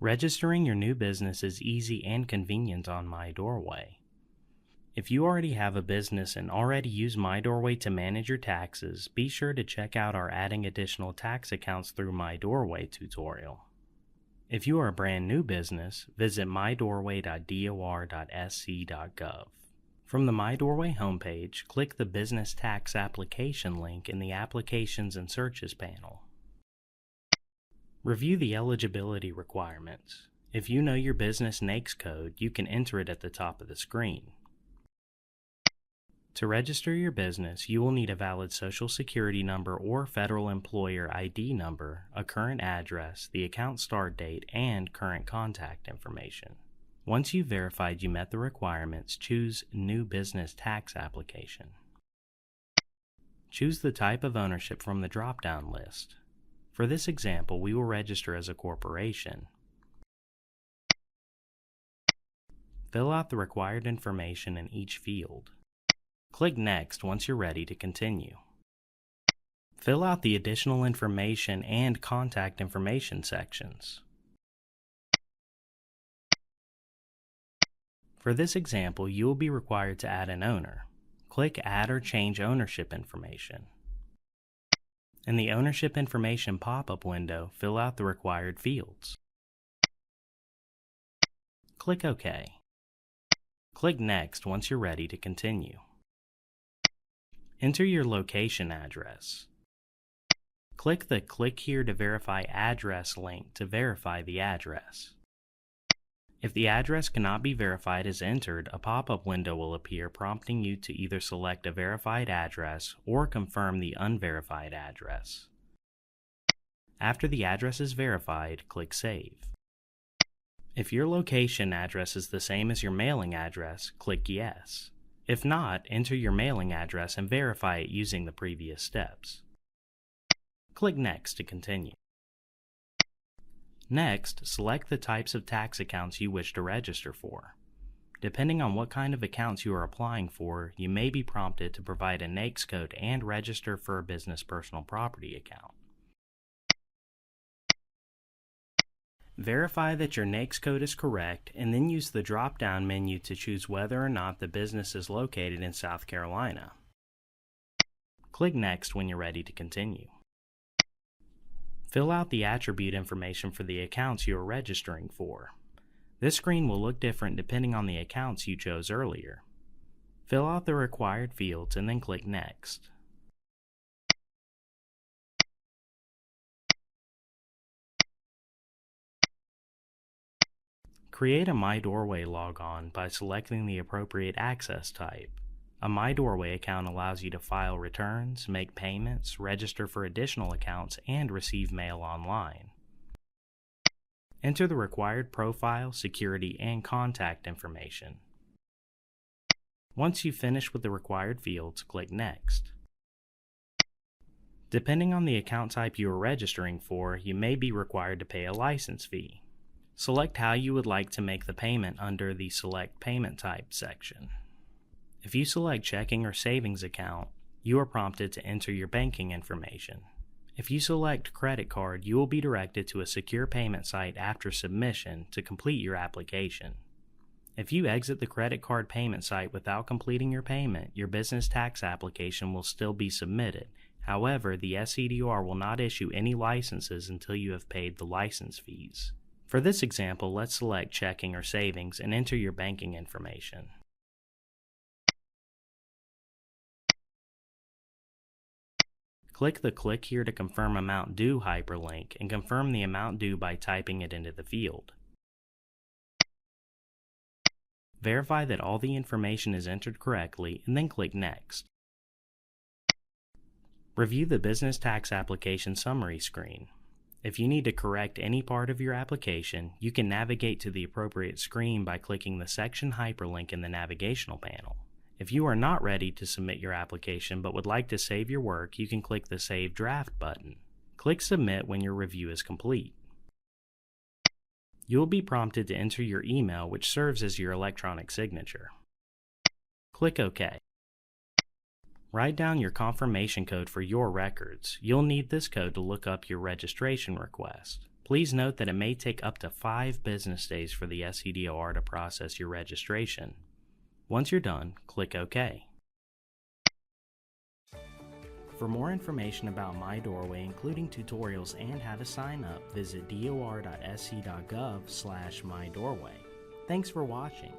Registering your new business is easy and convenient on MyDORWAY. If you already have a business and already use MyDORWAY to manage your taxes, be sure to check out our Adding Additional Tax Accounts Through MyDORWAY tutorial. If you are a brand new business, visit mydorway.dor.sc.gov. From the MyDORWAY homepage, click the Business Tax Application link in the Applications and Searches panel. Review the eligibility requirements. If you know your business NAICS code, you can enter it at the top of the screen. To register your business, you will need a valid Social Security number or Federal Employer ID number, a current address, the account start date, and current contact information. Once you've verified you met the requirements, choose New Business Tax Application. Choose the type of ownership from the drop-down list. For this example, we will register as a corporation. Fill out the required information in each field. Click Next once you're ready to continue. Fill out the additional information and contact information sections. For this example, you will be required to add an owner. Click Add or Change Ownership Information. In the Ownership Information pop-up window, fill out the required fields. Click OK. Click Next once you're ready to continue. Enter your location address. Click the Click Here to Verify Address link to verify the address. If the address cannot be verified as entered, a pop-up window will appear prompting you to either select a verified address or confirm the unverified address. After the address is verified, click Save. If your location address is the same as your mailing address, click Yes. If not, enter your mailing address and verify it using the previous steps. Click Next to continue. Next, select the types of tax accounts you wish to register for. Depending on what kind of accounts you are applying for, you may be prompted to provide a NAICS code and register for a business personal property account. Verify that your NAICS code is correct and then use the drop-down menu to choose whether or not the business is located in South Carolina. Click Next when you're ready to continue. Fill out the attribute information for the accounts you are registering for. This screen will look different depending on the accounts you chose earlier. Fill out the required fields and then click Next. Create a MyDORWAY logon by selecting the appropriate access type. A MyDORWAY account allows you to file returns, make payments, register for additional accounts, and receive mail online. Enter the required profile, security, and contact information. Once you've finished with the required fields, click Next. Depending on the account type you are registering for, you may be required to pay a license fee. Select how you would like to make the payment under the Select Payment Type section. If you select checking or savings account, you are prompted to enter your banking information. If you select credit card, you will be directed to a secure payment site after submission to complete your application. If you exit the credit card payment site without completing your payment, your business tax application will still be submitted. However, the SCDOR will not issue any licenses until you have paid the license fees. For this example, let's select checking or savings and enter your banking information. Click the Click Here to Confirm Amount Due hyperlink and confirm the amount due by typing it into the field. Verify that all the information is entered correctly and then click Next. Review the Business Tax Application Summary screen. If you need to correct any part of your application, you can navigate to the appropriate screen by clicking the section hyperlink in the navigational panel. If you are not ready to submit your application but would like to save your work, you can click the Save Draft button. Click Submit when your review is complete. You will be prompted to enter your email, which serves as your electronic signature. Click OK. Write down your confirmation code for your records. You'll need this code to look up your registration request. Please note that it may take up to 5 business days for the SCDOR to process your registration. Once you're done, click OK. For more information about MyDORWAY, including tutorials and how to sign up, visit dor.sc.gov/MyDORWAY. Thanks for watching.